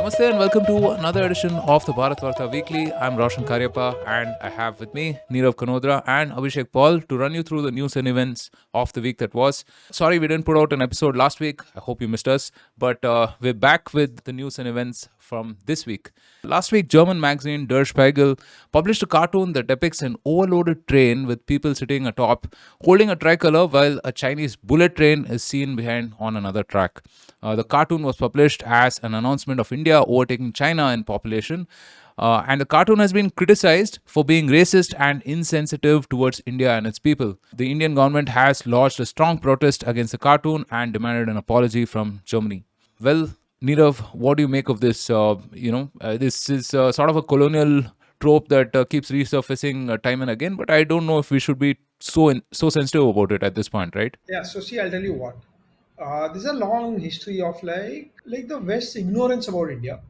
Namaste and welcome to another edition of the Bharatvaarta Weekly. I'm Roshan Karyappa and I have with me Nirav Kanodra and Abhishek Paul to run you through the news and events of the week that was. Sorry we didn't put out an episode last week. I hope you missed us. But we're back with the news and events from this week. Last week, German magazine Der Spiegel published a cartoon that depicts an overloaded train with people sitting atop, holding a tricolor while a Chinese bullet train is seen behind on another track. The cartoon was published as an announcement of India overtaking China in population. And the cartoon has been criticized for being racist and insensitive towards India and its people. The Indian government has lodged a strong protest against the cartoon and demanded an apology from Germany. Well, Nirav, what do you make of this? This is sort of a colonial trope that keeps resurfacing time and again, but I don't know if we should be so sensitive about it at this point, right? Yeah, so see, I'll tell you what. There's a long history of like the West's ignorance about India.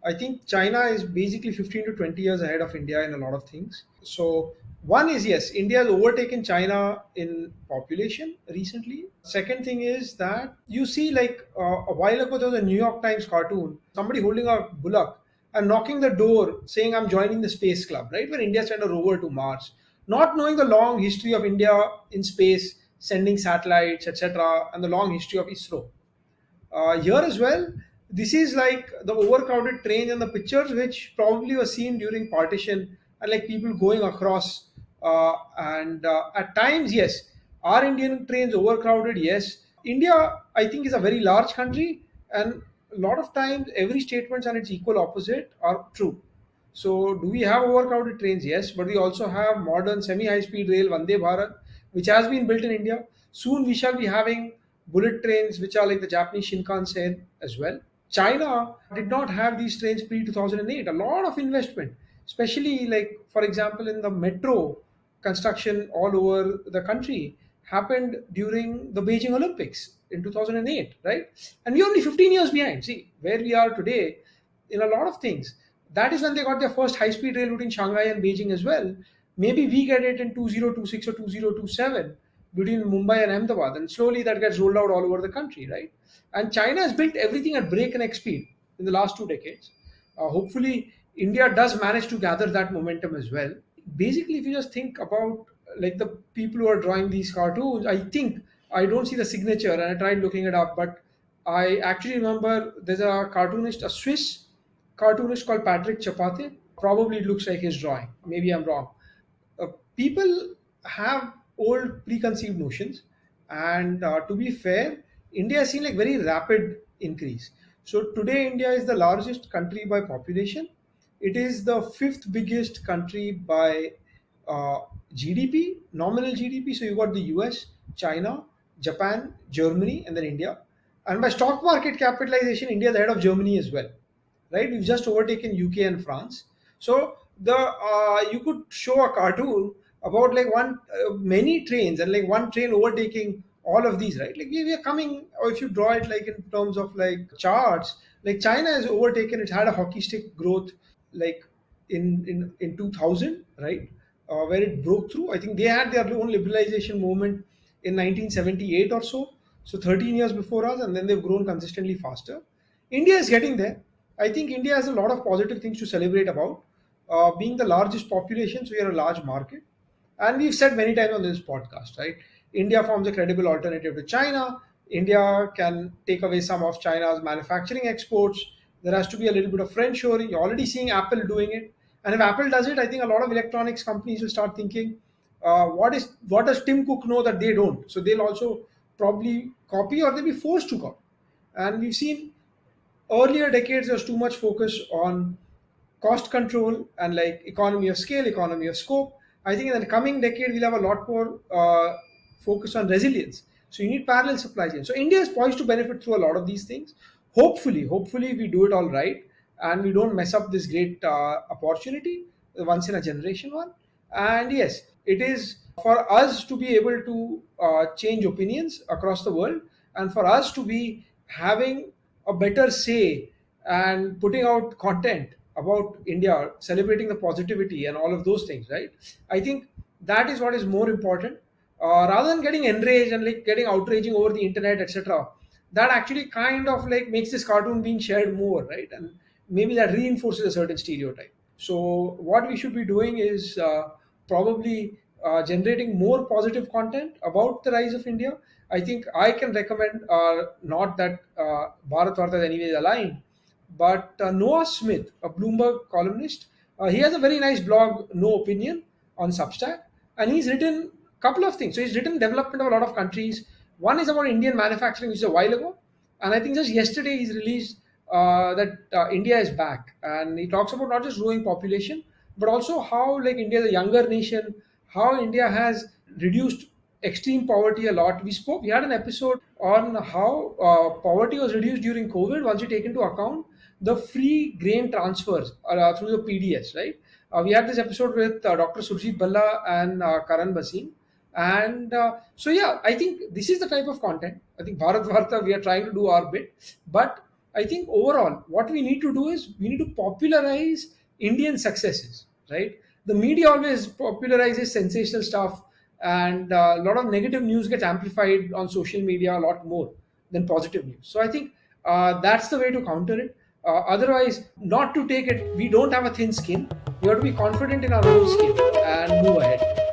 I think China is basically 15 to 20 years ahead of India in a lot of things. So one is yes, India has overtaken China in population recently. Second thing is that you see a while ago there was a New York Times cartoon, somebody holding a bullock and knocking the door saying I'm joining the space club, right? When India sent a rover to Mars, not knowing the long history of India in space, sending satellites, etc., and the long history of ISRO. Here as well, this is like the overcrowded train and the pictures which probably were seen during partition and like people going across. And At times, yes, are Indian trains overcrowded? Yes. India, I think, is a very large country, and a lot of times every statement and its equal opposite are true. So, do we have overcrowded trains? Yes, but we also have modern semi-high speed rail Vande Bharat, which has been built in India. Soon we shall be having bullet trains, which are like the Japanese Shinkansen as well. China did not have these trains pre 2008. A lot of investment, especially like for example in the metro construction all over the country, happened during the Beijing Olympics in 2008, right? And we're only 15 years behind. See where we are today in a lot of things. That is when they got their first high speed rail between Shanghai and Beijing as well. Maybe we get it in 2026 or 2027 between Mumbai and Ahmedabad, and slowly that gets rolled out all over the country, right? And China has built everything at breakneck speed in the last 2 decades. Hopefully, India does manage to gather that momentum as well. Basically, if you just think about like the people who are drawing these cartoons, I think I don't see the signature, and I tried looking it up, but I actually remember there's a cartoonist, a Swiss cartoonist called Patrick Chapate. Probably it looks like his drawing. Maybe I'm wrong. People have old preconceived notions, and to be fair, India has seen like very rapid increase. So today India is the largest country by population. It is the fifth biggest country by uh, GDP, nominal GDP. So you got the US, China, Japan, Germany, and then India. And by stock market capitalization, India is ahead of Germany as well, right? We've just overtaken UK and France. So the you could show a cartoon about like one many trains and like one train overtaking all of these, right? Like we are coming, or if you draw it like in terms of like charts, like China has overtaken. It's had a hockey stick growth, like in 2000, right? Where it broke through. I think they had their own liberalization movement in 1978 or so. So 13 years before us, and then they've grown consistently faster. India is getting there. I think India has a lot of positive things to celebrate about. Being the largest population, so we are a large market. And we've said many times on this podcast, right? India forms a credible alternative to China. India can take away some of China's manufacturing exports. There has to be a little bit of friendshoring. You're already seeing Apple doing it. And if Apple does it, I think a lot of electronics companies will start thinking, what does Tim Cook know that they don't? So they'll also probably copy, or they'll be forced to copy. And we've seen earlier decades there's too much focus on cost control and like economy of scale, economy of scope. I think in the coming decade we'll have a lot more focus on resilience. So you need parallel supply chain. So India is poised to benefit through a lot of these things. Hopefully we do it all right and we don't mess up this great opportunity, once in a generation one. And yes, it is for us to be able to change opinions across the world, and for us to be having a better say and putting out content about India, celebrating the positivity and all of those things, right? I think that is what is more important, rather than getting enraged and like getting outraging over the internet, etc. That actually kind of like makes this cartoon being shared more, right? And maybe that reinforces a certain stereotype. So what we should be doing is probably generating more positive content about the rise of India. I think I can recommend, not that Bharat Varta is anyways aligned, but Noah Smith, a Bloomberg columnist, he has a very nice blog, No Opinion, on Substack, and he's written a couple of things. So he's written development of a lot of countries. One is about Indian manufacturing, which is a while ago, and I think just yesterday he's released that India is back, and he talks about not just growing population, but also how like India is a younger nation, how India has reduced extreme poverty a lot. We had an episode on how poverty was reduced during COVID once you take into account the free grain transfers through the PDS, right? We had this episode with Dr. Surjit Balla and Karan Basim. And so, yeah, I think this is the type of content. I think Bharat Varta, we are trying to do our bit. But I think overall, what we need to do is we need to popularize Indian successes, right? The media always popularizes sensational stuff, and a lot of negative news gets amplified on social media a lot more than positive news. So I think that's the way to counter it. Otherwise, not to take it, we don't have a thin skin. We have to be confident in our own skin and move ahead.